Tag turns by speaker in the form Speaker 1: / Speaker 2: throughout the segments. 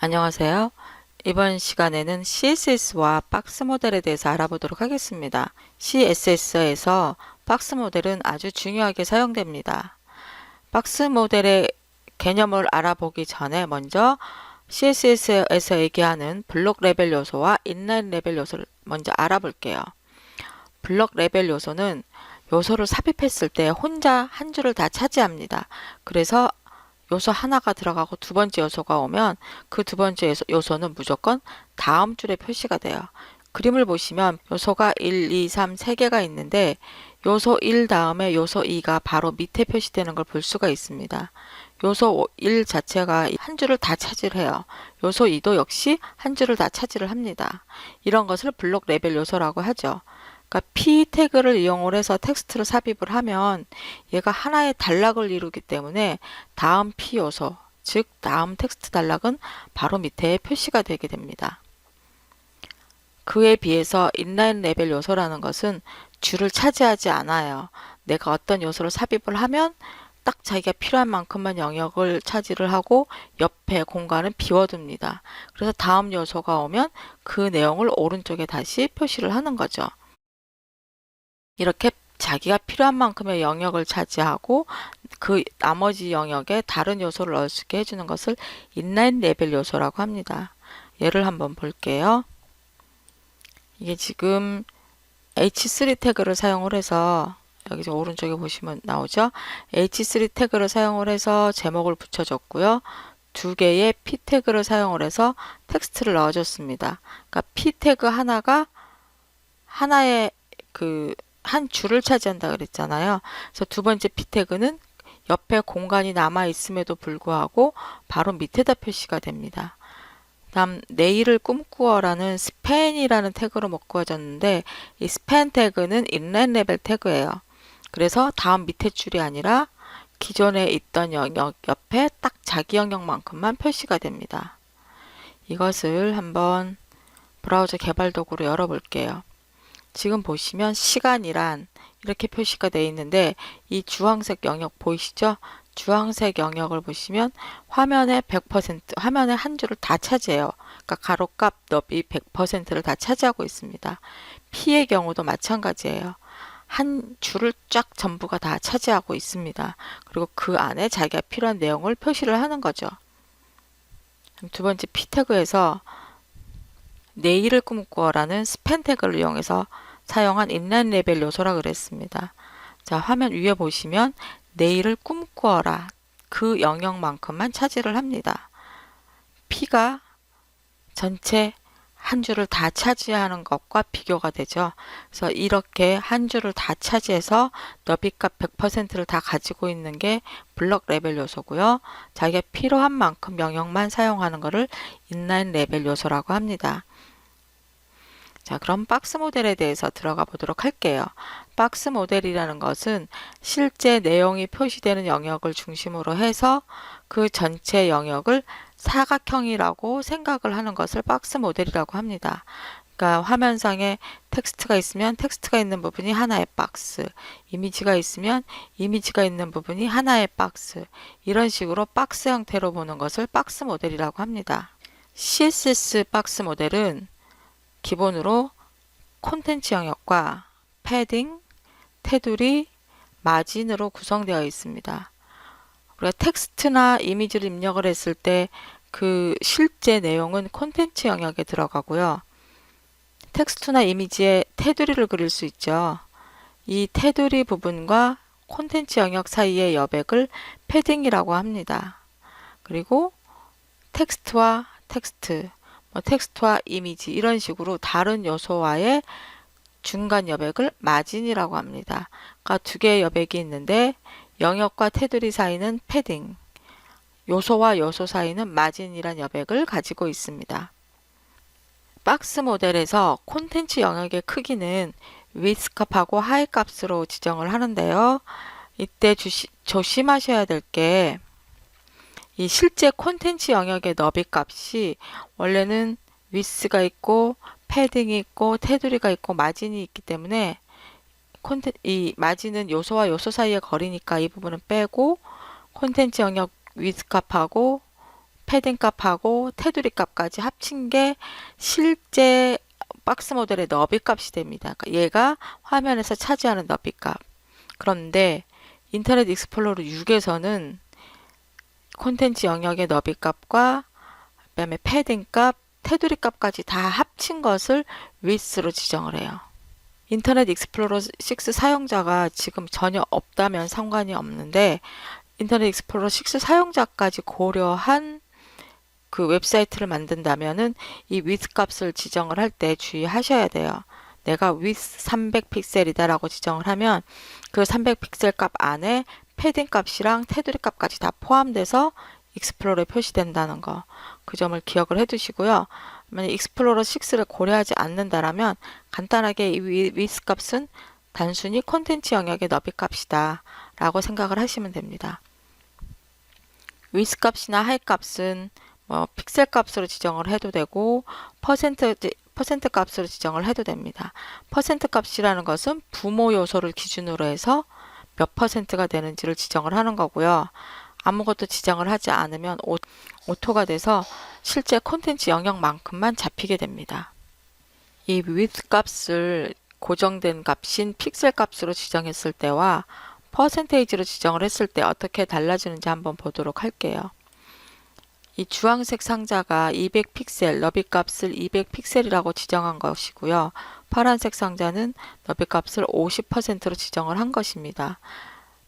Speaker 1: 안녕하세요. 이번 시간에는 CSS와 박스 모델에 대해서 알아보도록 하겠습니다. CSS에서 박스 모델은 아주 중요하게 사용됩니다. 박스 모델의 개념을 알아보기 전에 먼저 CSS에서 얘기하는 블록 레벨 요소와 인라인 레벨 요소를 먼저 알아볼게요. 블록 레벨 요소는 요소를 삽입했을 때 혼자 한 줄을 다 차지합니다. 그래서 요소 하나가 들어가고 두 번째 요소가 오면 그 두 번째 요소는 무조건 다음 줄에 표시가 돼요. 그림을 보시면 요소가 1, 2, 3, 3개가 있는데 요소 1 다음에 요소 2가 바로 밑에 표시되는 걸 볼 수가 있습니다. 요소 1 자체가 한 줄을 다 차지해요. 요소 2도 역시 한 줄을 다 차지를 합니다. 이런 것을 블록 레벨 요소라고 하죠. 그러니까 p 태그를 이용을 해서 텍스트를 삽입을 하면 얘가 하나의 단락을 이루기 때문에 다음 p 요소, 즉 다음 텍스트 단락은 바로 밑에 표시가 되게 됩니다. 그에 비해서 인라인 레벨 요소라는 것은 줄을 차지하지 않아요. 내가 어떤 요소를 삽입을 하면 딱 자기가 필요한 만큼만 영역을 차지를 하고 옆에 공간은 비워둡니다. 그래서 다음 요소가 오면 그 내용을 오른쪽에 다시 표시를 하는 거죠. 이렇게 자기가 필요한 만큼의 영역을 차지하고 그 나머지 영역에 다른 요소를 넣을 수 있게 해주는 것을 인라인 레벨 요소라고 합니다. 예를 한번 볼게요. 이게 지금 H3 태그를 사용을 해서 여기 오른쪽에 보시면 나오죠. H3 태그를 사용을 해서 제목을 붙여줬고요. 두 개의 P 태그를 사용을 해서 텍스트를 넣어줬습니다. 그러니까 P 태그 하나가 하나의 한 줄을 차지한다 그랬잖아요. 그래서 두 번째 P 태그는 옆에 공간이 남아 있음에도 불구하고 바로 밑에다 표시가 됩니다. 다음 내일을 꿈꾸어라는 스팬이라는 태그로 바꾸어졌는데 이 스팬 태그는 인라인 레벨 태그예요. 그래서 다음 밑에 줄이 아니라 기존에 있던 영역 옆에 딱 자기 영역만큼만 표시가 됩니다. 이것을 한번 브라우저 개발 도구로 열어볼게요. 지금 보시면 시간이란 이렇게 표시가 되어 있는데 이 주황색 영역 보이시죠? 주황색 영역을 보시면 화면에 100%, 화면에 한 줄을 다 차지해요. 그러니까 가로값 너비 100%를 다 차지하고 있습니다. P의 경우도 마찬가지예요. 한 줄을 쫙 전부가 다 차지하고 있습니다. 그리고 그 안에 자기가 필요한 내용을 표시를 하는 거죠. 두 번째 P 태그에서 내일을 꿈꾸어라는 스팬 태그를 이용해서 사용한 인라인 레벨 요소라 그랬습니다. 자, 화면 위에 보시면 내일을 꿈꾸어라 그 영역만큼만 차지를 합니다. P가 전체 한 줄을 다 차지하는 것과 비교가 되죠. 그래서 이렇게 한 줄을 다 차지해서 너비값 100%를 다 가지고 있는 게 블록 레벨 요소고요. 자기가 필요한 만큼 영역만 사용하는 것을 인라인 레벨 요소라고 합니다. 자, 그럼 박스 모델에 대해서 들어가 보도록 할게요. 박스 모델이라는 것은 실제 내용이 표시되는 영역을 중심으로 해서 그 전체 영역을 사각형이라고 생각을 하는 것을 박스 모델이라고 합니다. 그러니까 화면상에 텍스트가 있으면 텍스트가 있는 부분이 하나의 박스, 이미지가 있으면 이미지가 있는 부분이 하나의 박스, 이런 식으로 박스 형태로 보는 것을 박스 모델이라고 합니다. CSS 박스 모델은 기본으로 콘텐츠 영역과 패딩, 테두리, 마진으로 구성되어 있습니다. 우리가 텍스트나 이미지를 입력을 했을 때 그 실제 내용은 콘텐츠 영역에 들어가고요. 텍스트나 이미지에 테두리를 그릴 수 있죠. 이 테두리 부분과 콘텐츠 영역 사이의 여백을 패딩이라고 합니다. 그리고 텍스트와 텍스트, 텍스트와 이미지 이런 식으로 다른 요소와의 중간 여백을 마진이라고 합니다. 그러니까 두 개의 여백이 있는데 영역과 테두리 사이는 패딩, 요소와 요소 사이는 마진이란 여백을 가지고 있습니다. 박스 모델에서 콘텐츠 영역의 크기는 width 값하고 height 값으로 지정을 하는데요. 이때 조심하셔야 될 게 이 실제 콘텐츠 영역의 너비 값이 원래는 width가 있고 패딩이 있고 테두리가 있고 마진이 있기 때문에 이 마진은 요소와 요소 사이의 거리니까 이 부분은 빼고 콘텐츠 영역 width 값하고 패딩 값하고 테두리 값까지 합친 게 실제 박스 모델의 너비 값이 됩니다. 그러니까 얘가 화면에서 차지하는 너비 값. 그런데 인터넷 익스플로러 6에서는 콘텐츠 영역의 너비 값과 그다음에 패딩 값, 테두리 값까지 다 합친 것을 width로 지정을 해요. 인터넷 익스플로러 6 사용자가 지금 전혀 없다면 상관이 없는데 인터넷 익스플로러 6 사용자까지 고려한 그 웹사이트를 만든다면은 이 width 값을 지정을 할 때 주의하셔야 돼요. 내가 width 300 픽셀이다 라고 지정을 하면 그 300 픽셀 값 안에 패딩 값이랑 테두리 값까지 다 포함돼서 익스플로러에 표시된다는 거. 그 점을 기억을 해 두시고요. 만약 익스플로러 6를 고려하지 않는다라면 간단하게 이 width 값은 단순히 콘텐츠 영역의 너비 값이다 라고 생각을 하시면 됩니다. width 값이나 height 값은 픽셀 값으로 지정을 해도 되고 퍼센트 값으로 지정을 해도 됩니다. 퍼센트 값이라는 것은 부모 요소를 기준으로 해서 몇 퍼센트가 되는지를 지정을 하는 거고요. 아무것도 지정을 하지 않으면 오토가 돼서 실제 콘텐츠 영역만큼만 잡히게 됩니다. 이 width 값을 고정된 값인 픽셀 값으로 지정했을 때와 퍼센테이지로 지정을 했을 때 어떻게 달라지는지 한번 보도록 할게요. 이 주황색 상자가 200 픽셀, 너비 값을 200 픽셀이라고 지정한 것이고요. 파란색 상자는 너비 값을 50%로 지정을 한 것입니다.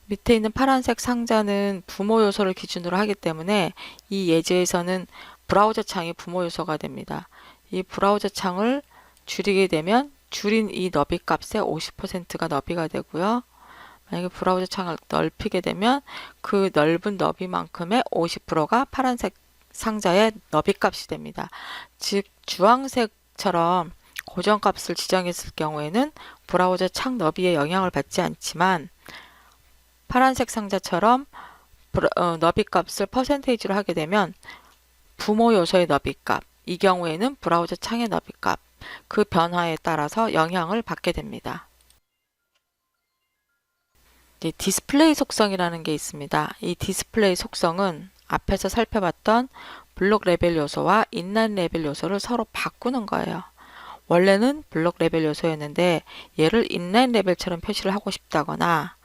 Speaker 1: 밑에 있는 파란색 상자는 부모 요소를 기준으로 하기 때문에 이 예제에서는 브라우저 창이 부모 요소가 됩니다. 이 브라우저 창을 줄이게 되면 줄인 이 너비 값의 50%가 너비가 되고요. 만약에 브라우저 창을 넓히게 되면 그 넓은 너비만큼의 50%가 파란색 상자의 너비 값이 됩니다. 즉 주황색처럼 고정값을 지정했을 경우에는 브라우저 창 너비에 영향을 받지 않지만 파란색 상자처럼 너비 값을 퍼센테이지로 하게 되면 부모 요소의 너비 값, 이 경우에는 브라우저 창의 너비 값, 그 변화에 따라서 영향을 받게 됩니다. 이제 디스플레이 속성이라는 게 있습니다. 이 디스플레이 속성은 앞에서 살펴봤던 블록 레벨 요소와 인라인 레벨 요소를 서로 바꾸는 거예요. 원래는 블록 레벨 요소였는데 얘를 인라인 레벨처럼 표시를 하고 싶다거나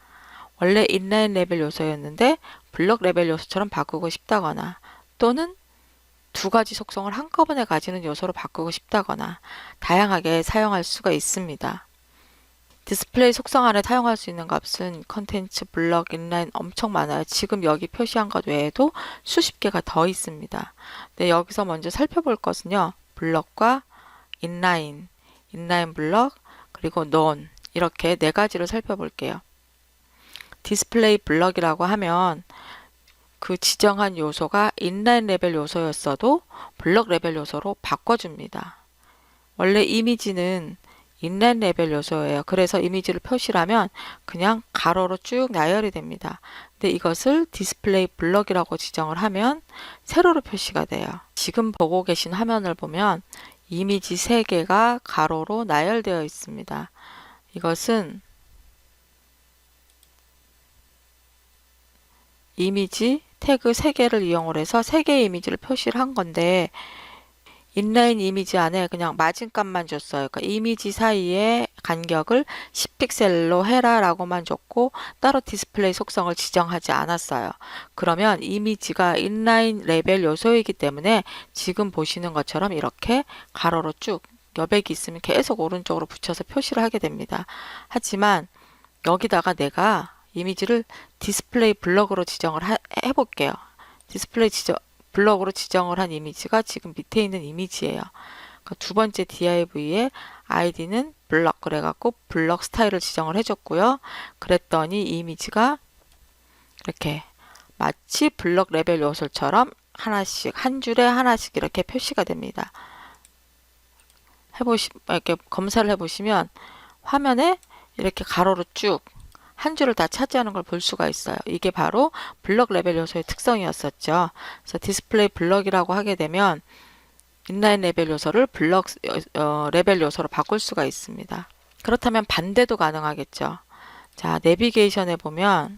Speaker 1: 원래 인라인 레벨 요소였는데 블록 레벨 요소처럼 바꾸고 싶다거나 또는 두 가지 속성을 한꺼번에 가지는 요소로 바꾸고 싶다거나 다양하게 사용할 수가 있습니다. 디스플레이 속성 안에 사용할 수 있는 값은 컨텐츠, 블럭, 인라인 엄청 많아요. 지금 여기 표시한 것 외에도 수십 개가 더 있습니다. 근데 여기서 먼저 살펴볼 것은요. 블럭과 인라인, 인라인 블럭, 그리고 non 이렇게 네 가지를 살펴볼게요. 디스플레이 블럭이라고 하면 그 지정한 요소가 인라인 레벨 요소였어도 블럭 레벨 요소로 바꿔줍니다. 원래 이미지는 인라인 레벨 요소예요. 그래서 이미지를 표시하면 그냥 가로로 쭉 나열이 됩니다. 근데 이것을 디스플레이 블럭이라고 지정을 하면 세로로 표시가 돼요. 지금 보고 계신 화면을 보면 이미지 3개가 가로로 나열되어 있습니다. 이것은 이미지 태그 3개를 이용을 해서 3개의 이미지를 표시를 한 건데 인라인 이미지 안에 그냥 마진값만 줬어요. 그러니까 이미지 사이의 간격을 10픽셀로 해라 라고만 줬고 따로 디스플레이 속성을 지정하지 않았어요. 그러면 이미지가 인라인 레벨 요소이기 때문에 지금 보시는 것처럼 이렇게 가로로 쭉 여백이 있으면 계속 오른쪽으로 붙여서 표시를 하게 됩니다. 하지만 여기다가 내가 이미지를 디스플레이 블럭으로 지정을 해볼게요. 디스플레이 블럭으로 지정을 한 이미지가 지금 밑에 있는 이미지예요. 그러니까 두 번째 div에 id는 블럭 그래갖고 블럭 스타일을 지정을 해줬고요. 그랬더니 이 이미지가 이렇게 마치 블럭 레벨 요소처럼 하나씩 한 줄에 하나씩 이렇게 표시가 됩니다. 이렇게 검사를 해보시면 화면에 이렇게 가로로 쭉 한 줄을 다 차지하는 걸 볼 수가 있어요. 이게 바로 블럭 레벨 요소의 특성이었었죠. 그래서 디스플레이 블럭이라고 하게 되면 인라인 레벨 요소를 블럭 레벨 요소로 바꿀 수가 있습니다. 그렇다면 반대도 가능하겠죠. 자, 내비게이션에 보면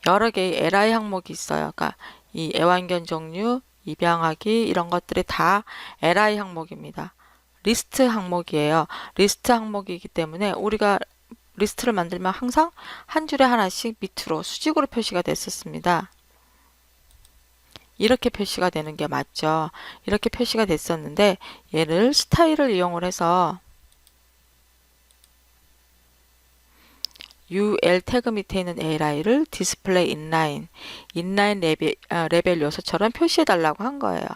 Speaker 1: 여러 개의 li 항목이 있어요. 그러니까 이 애완견 종류, 입양하기 이런 것들이 다 li 항목입니다. 리스트 항목이에요. 리스트 항목이기 때문에 우리가 리스트를 만들면 항상 한 줄에 하나씩 밑으로 수직으로 표시가 됐었습니다. 이렇게 표시가 되는 게 맞죠. 이렇게 표시가 됐었는데 얘를 스타일을 이용을 해서 UL 태그 밑에 있는 li를 display inline, inline 레벨 요소처럼 표시해 달라고 한 거예요.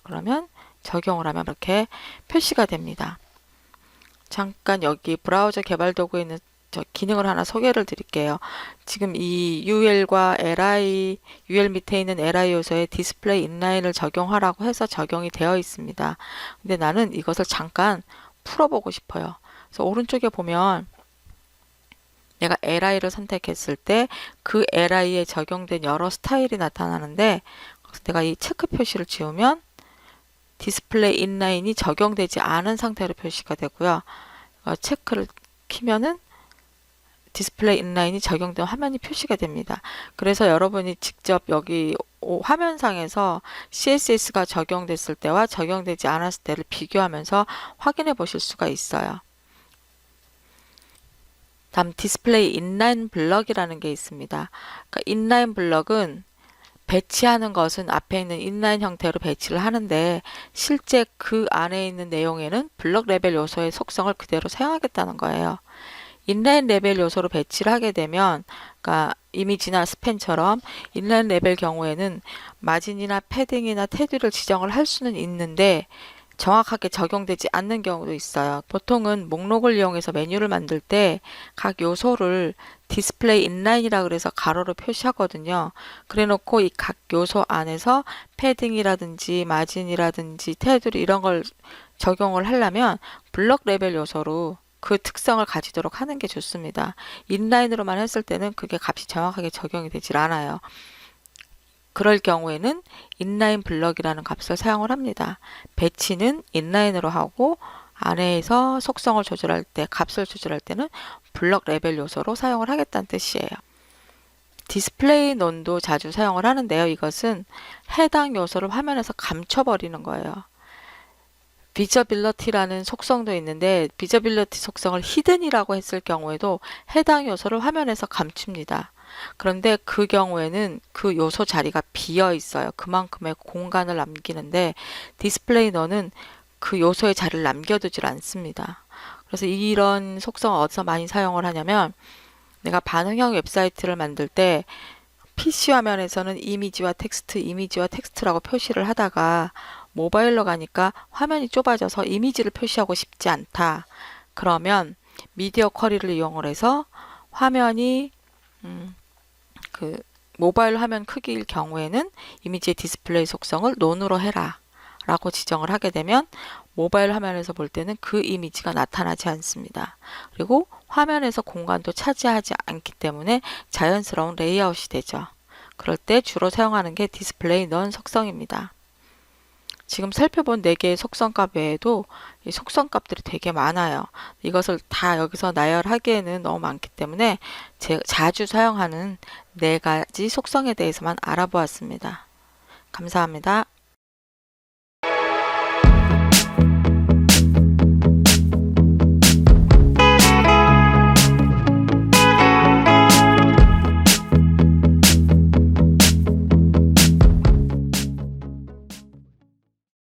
Speaker 1: 그러면 적용을 하면 이렇게 표시가 됩니다. 잠깐 여기 브라우저 개발 도구에 있는 저 기능을 하나 소개를 드릴게요. 지금 이 UL과 li, UL 밑에 있는 li 요소에 디스플레이 인라인을 적용하라고 해서 적용이 되어 있습니다. 근데 나는 이것을 잠깐 풀어보고 싶어요. 그래서 오른쪽에 보면 내가 li를 선택했을 때 그 li에 적용된 여러 스타일이 나타나는데 내가 이 체크 표시를 지우면 디스플레이 인라인이 적용되지 않은 상태로 표시가 되고요. 체크를 키면은 디스플레이 인라인이 적용된 화면이 표시가 됩니다. 그래서 여러분이 직접 여기 화면상에서 CSS가 적용됐을 때와 적용되지 않았을 때를 비교하면서 확인해 보실 수가 있어요. 다음 디스플레이 인라인 블럭이라는 게 있습니다. 그러니까 인라인 블럭은 배치하는 것은 앞에 있는 인라인 형태로 배치를 하는데 실제 그 안에 있는 내용에는 블럭 레벨 요소의 속성을 그대로 사용하겠다는 거예요. 인라인 레벨 요소로 배치를 하게 되면 그러니까 이미지나 스팬처럼 인라인 레벨 경우에는 마진이나 패딩이나 테두리를 지정을 할 수는 있는데 정확하게 적용되지 않는 경우도 있어요. 보통은 목록을 이용해서 메뉴를 만들 때 각 요소를 디스플레이 인라인이라 그래서 가로로 표시하거든요. 그래 놓고 이 각 요소 안에서 패딩이라든지 마진이라든지 테두리 이런 걸 적용을 하려면 블럭 레벨 요소로 그 특성을 가지도록 하는 게 좋습니다. 인라인으로만 했을 때는 그게 값이 정확하게 적용이 되질 않아요. 그럴 경우에는 인라인 블럭이라는 값을 사용을 합니다. 배치는 인라인으로 하고 안에서 속성을 조절할 때, 값을 조절할 때는 블럭 레벨 요소로 사용을 하겠다는 뜻이에요. 디스플레이 논도 자주 사용을 하는데요. 이것은 해당 요소를 화면에서 감춰버리는 거예요. 비저빌러티라는 속성도 있는데 비저빌러티 속성을 히든이라고 했을 경우에도 해당 요소를 화면에서 감춥니다. 그런데 그 경우에는 그 요소 자리가 비어 있어요. 그만큼의 공간을 남기는데 디스플레이 너는 그 요소의 자리를 남겨두질 않습니다. 그래서 이런 속성을 어디서 많이 사용을 하냐면 내가 반응형 웹사이트를 만들 때 PC 화면에서는 이미지와 텍스트라고 표시를 하다가 모바일로 가니까 화면이 좁아져서 이미지를 표시하고 싶지 않다. 그러면 미디어 쿼리를 이용을 해서 화면이 그 모바일 화면 크기일 경우에는 이미지의 디스플레이 속성을 논으로 해라 라고 지정을 하게 되면 모바일 화면에서 볼 때는 그 이미지가 나타나지 않습니다. 그리고 화면에서 공간도 차지하지 않기 때문에 자연스러운 레이아웃이 되죠. 그럴 때 주로 사용하는 게 디스플레이 넌 속성입니다. 지금 살펴본 4개의 속성값 외에도 이 속성값들이 되게 많아요. 이것을 다 여기서 나열하기에는 너무 많기 때문에 제가 자주 사용하는 4가지 속성에 대해서만 알아보았습니다. 감사합니다.